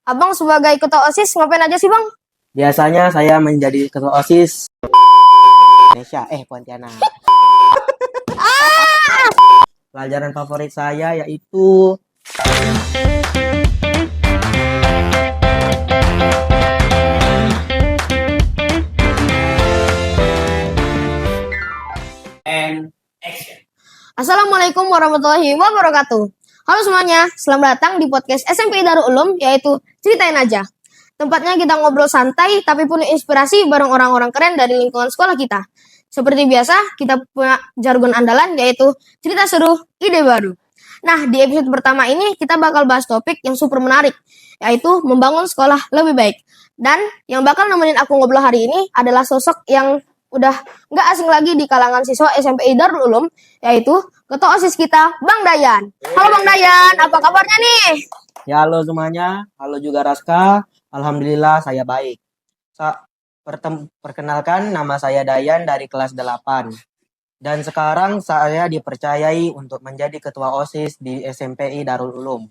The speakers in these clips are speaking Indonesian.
Abang sebagai ketua OSIS ngapain aja sih, Bang? Biasanya saya menjadi ketua OSIS Indonesia, Pontianak. Pelajaran favorit saya yaitu and action. Assalamualaikum warahmatullahi wabarakatuh. Halo semuanya, selamat datang di podcast SMP Darul Ulum, yaitu Ceritain Aja. Tempatnya kita ngobrol santai tapi penuh inspirasi bareng orang-orang keren dari lingkungan sekolah kita. Seperti biasa, kita punya jargon andalan yaitu cerita seru, ide baru. Nah, di episode pertama ini kita bakal bahas topik yang super menarik, yaitu membangun sekolah lebih baik. Dan yang bakal nemenin aku ngobrol hari ini adalah sosok yang udah nggak asing lagi di kalangan siswa SMP Darul Ulum, yaitu ketua OSIS kita, Bang Dayan. Halo Bang Dayan, apa kabarnya nih? Ya, halo semuanya. Halo juga Raska. Alhamdulillah saya baik. Perkenalkan, nama saya Dayan dari kelas 8. Dan sekarang saya dipercayai untuk menjadi ketua OSIS di SMPI Darul Ulum.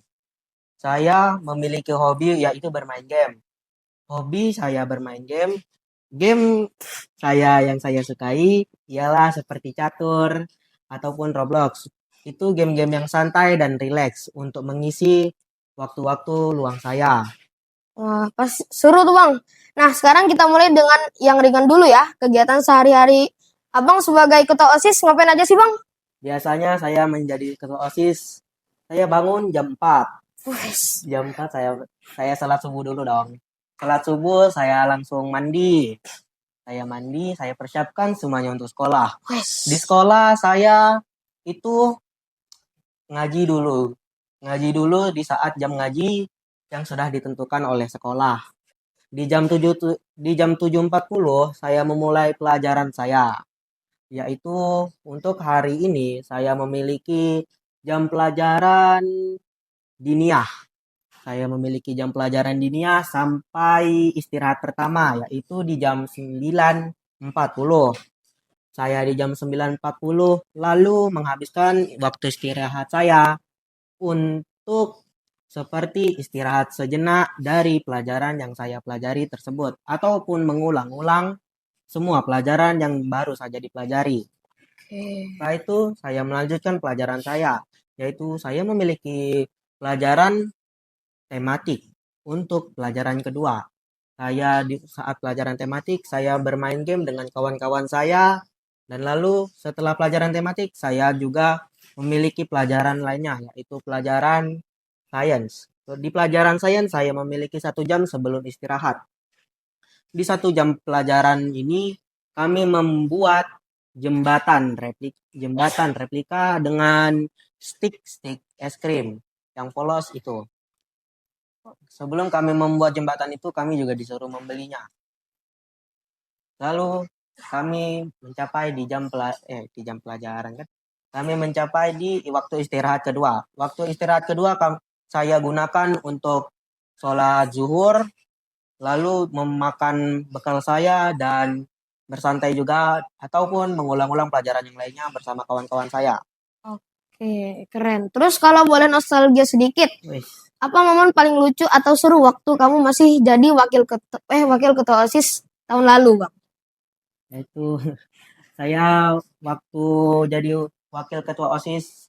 Saya memiliki hobi yaitu bermain game. Hobi saya bermain game. Game yang saya sukai ialah seperti catur ataupun Roblox. Itu game-game yang santai dan rileks untuk mengisi waktu-waktu luang saya. Wah, pas seru tuh Bang. Nah, sekarang kita mulai dengan yang ringan dulu ya. Kegiatan sehari-hari Abang sebagai ketua OSIS ngapain aja sih Bang? Biasanya saya menjadi ketua OSIS, saya bangun jam 4. Wes. Jam 4 saya salat subuh dulu dong. Salat subuh saya langsung mandi. Saya persiapkan semuanya untuk sekolah. Di sekolah saya itu ngaji dulu. Ngaji dulu di saat jam ngaji yang sudah ditentukan oleh sekolah. Di jam 7.40 saya memulai pelajaran saya. Yaitu untuk hari ini saya memiliki jam pelajaran diniyah. Saya memiliki jam pelajaran diniyah sampai istirahat pertama, yaitu di jam 9.40. Saya di jam 9.40 lalu menghabiskan waktu istirahat saya untuk seperti istirahat sejenak dari pelajaran yang saya pelajari tersebut, ataupun mengulang-ulang semua pelajaran yang baru saja dipelajari. Setelah itu saya melanjutkan pelajaran saya, yaitu saya memiliki pelajaran tematik untuk pelajaran kedua. Di saat pelajaran tematik saya bermain game dengan kawan-kawan saya, dan lalu setelah pelajaran tematik saya juga memiliki pelajaran lainnya, yaitu pelajaran sains. Di pelajaran sains saya memiliki 1 jam sebelum istirahat. Di 1 jam pelajaran ini kami membuat jembatan replika dengan stick es krim yang polos itu. Sebelum kami membuat jembatan itu, kami juga disuruh membelinya. Lalu kami mencapai di jam pelajaran kan. Kami mencapai di waktu istirahat kedua. Waktu istirahat kedua saya gunakan untuk sholat zuhur, lalu memakan bekal saya dan bersantai juga, ataupun mengulang-ulang pelajaran yang lainnya bersama kawan-kawan saya. Oke, keren. Terus kalau boleh nostalgia sedikit, Wih, apa momen paling lucu atau seru waktu kamu masih jadi wakil ketua OSIS tahun lalu, Bang? itu saya waktu jadi wakil ketua OSIS,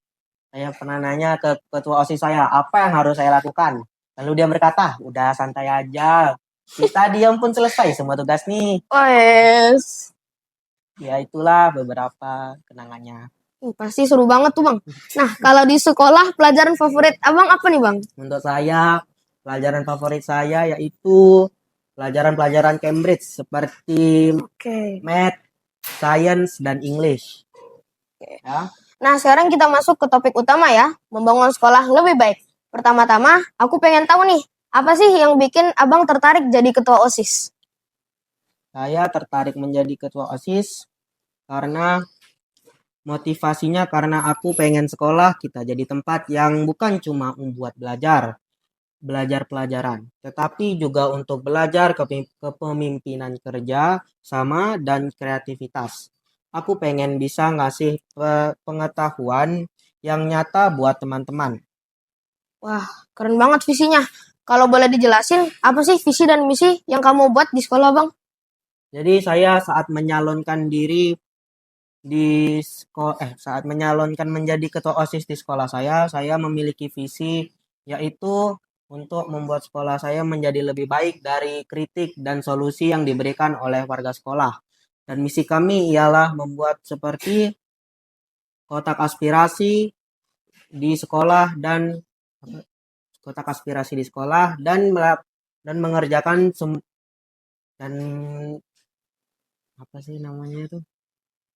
saya pernah nanya ke ketua OSIS saya, apa yang harus saya lakukan? Lalu dia berkata, udah santai aja. Kita diam pun selesai semua tugas nih. Oh, yes. Ya itulah beberapa kenangannya. Pasti seru banget tuh Bang. Nah, kalau di sekolah pelajaran favorit Abang apa nih Bang? Untuk saya, pelajaran favorit saya yaitu pelajaran-pelajaran Cambridge seperti Math, Science, dan English. Ya. Nah, sekarang kita masuk ke topik utama ya, membangun sekolah lebih baik. Pertama-tama, aku pengen tahu nih, apa sih yang bikin Abang tertarik jadi ketua OSIS? Saya tertarik menjadi ketua OSIS karena motivasinya karena aku pengen sekolah kita jadi tempat yang bukan cuma membuat belajar pelajaran, tetapi juga untuk belajar kepemimpinan kerja sama dan kreativitas. Aku pengen bisa ngasih pengetahuan yang nyata buat teman-teman. Wah, keren banget visinya. Kalau boleh dijelasin, apa sih visi dan misi yang kamu buat di sekolah, Bang? Jadi saya saat menyalonkan diri saat menyalonkan menjadi ketua OSIS di sekolah saya memiliki visi yaitu untuk membuat sekolah saya menjadi lebih baik dari kritik dan solusi yang diberikan oleh warga sekolah. Dan misi kami ialah membuat seperti kotak aspirasi di sekolah dan kotak aspirasi di sekolah dan mengerjakan dan apa sih namanya itu?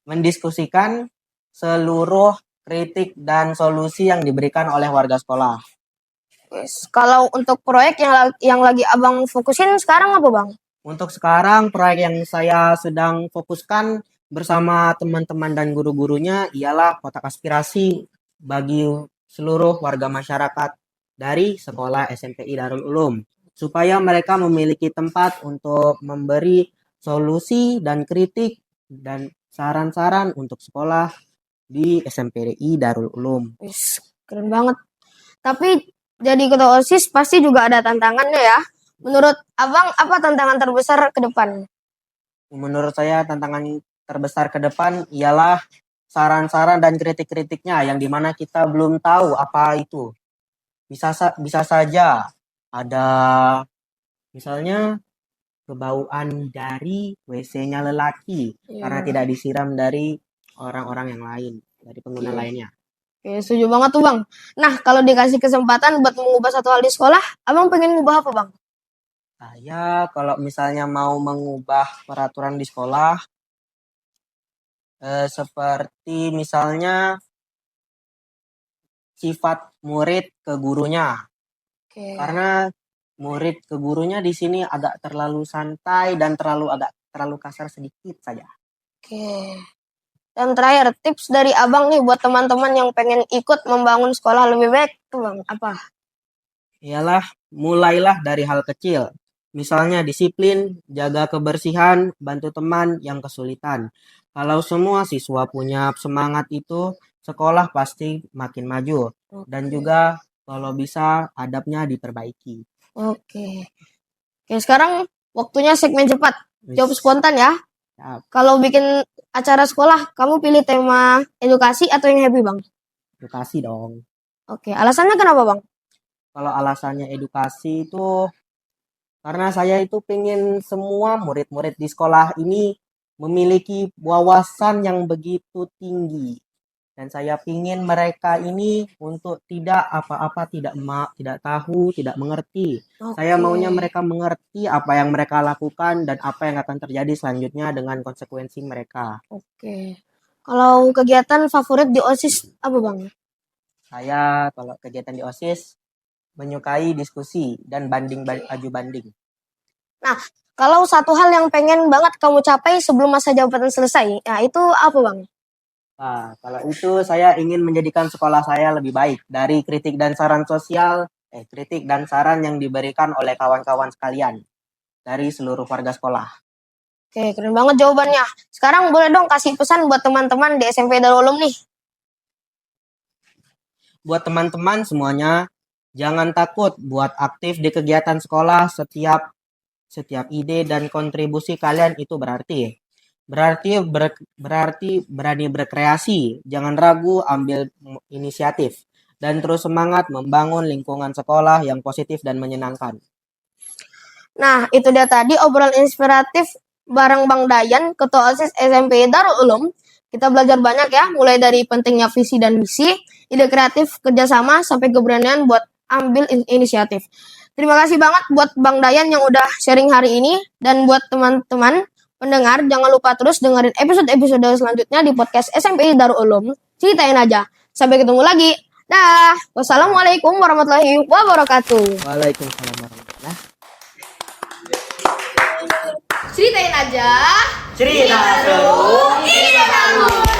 Mendiskusikan seluruh kritik dan solusi yang diberikan oleh warga sekolah. Kalau untuk proyek yang lagi Abang fokusin sekarang apa, Bang? Untuk sekarang, proyek yang saya sedang fokuskan bersama teman-teman dan guru-gurunya ialah kotak aspirasi bagi seluruh warga masyarakat dari sekolah SMPI Darul Ulum, supaya mereka memiliki tempat untuk memberi solusi dan kritik dan saran-saran untuk sekolah di SMPI Darul Ulum. Keren banget. Tapi jadi ketua OSIS pasti juga ada tantangannya ya. Menurut Abang, apa tantangan terbesar ke depan? Menurut saya tantangan terbesar ke depan ialah saran-saran dan kritik-kritiknya yang dimana kita belum tahu apa itu. Bisa saja ada misalnya kebauan dari WC-nya lelaki karena tidak disiram dari orang-orang yang lain, dari pengguna lainnya. Oke, setuju banget tuh, Bang. Nah, kalau dikasih kesempatan buat mengubah satu hal di sekolah, Abang pengen ngubah apa, Bang? Saya kalau misalnya mau mengubah peraturan di sekolah, seperti misalnya sifat murid ke gurunya. Oke. Karena murid ke gurunya di sini agak terlalu santai dan terlalu kasar sedikit saja. Oke. Dan terakhir, tips dari Abang nih buat teman-teman yang pengen ikut membangun sekolah lebih baik tuh, Bang, apa? Ialah mulailah dari hal kecil. Misalnya disiplin, jaga kebersihan, bantu teman yang kesulitan. Kalau semua siswa punya semangat itu, sekolah pasti makin maju. Dan juga kalau bisa adabnya diperbaiki. Oke. Oke, sekarang waktunya segmen cepat. Jawab spontan ya. Siap. Kalau bikin acara sekolah, kamu pilih tema edukasi atau yang happy, Bang? Edukasi dong. Oke, alasannya kenapa, Bang? Kalau alasannya edukasi itu karena saya itu pengen semua murid-murid di sekolah ini memiliki wawasan yang begitu tinggi. Dan saya ingin mereka ini untuk tidak tahu, tidak mengerti. Saya maunya mereka mengerti apa yang mereka lakukan dan apa yang akan terjadi selanjutnya dengan konsekuensi mereka. Oke. Kalau kegiatan favorit di OSIS apa, Bang? Saya kalau kegiatan di OSIS menyukai diskusi dan aju banding. Nah, kalau satu hal yang pengen banget kamu capai sebelum masa jabatan selesai, nah itu apa, Bang? Nah, kalau itu saya ingin menjadikan sekolah saya lebih baik dari kritik dan saran yang diberikan oleh kawan-kawan sekalian dari seluruh warga sekolah. Oke, keren banget jawabannya. Sekarang boleh dong kasih pesan buat teman-teman di SMP Darul Ulum nih. Buat teman-teman semuanya, jangan takut buat aktif di kegiatan sekolah. Setiap ide dan kontribusi kalian itu berarti berani berkreasi, jangan ragu ambil inisiatif, dan terus semangat membangun lingkungan sekolah yang positif dan menyenangkan. Nah, itu dia tadi obrolan inspiratif bareng Bang Dayan, Ketua OSIS SMP Darul Ulum. Kita belajar banyak ya, mulai dari pentingnya visi dan misi, ide kreatif, kerjasama, sampai keberanian buat ambil inisiatif. Terima kasih banget buat Bang Dayan yang udah sharing hari ini, dan buat teman-teman pendengar, jangan lupa terus dengerin episode-episode selanjutnya di podcast SMP Darul Ulum. Ceritain aja. Sampai ketemu lagi. Dah. Wassalamualaikum warahmatullahi wabarakatuh. Waalaikumsalam warahmatullahi. Ceritain aja. Cerita seru. Ini baru.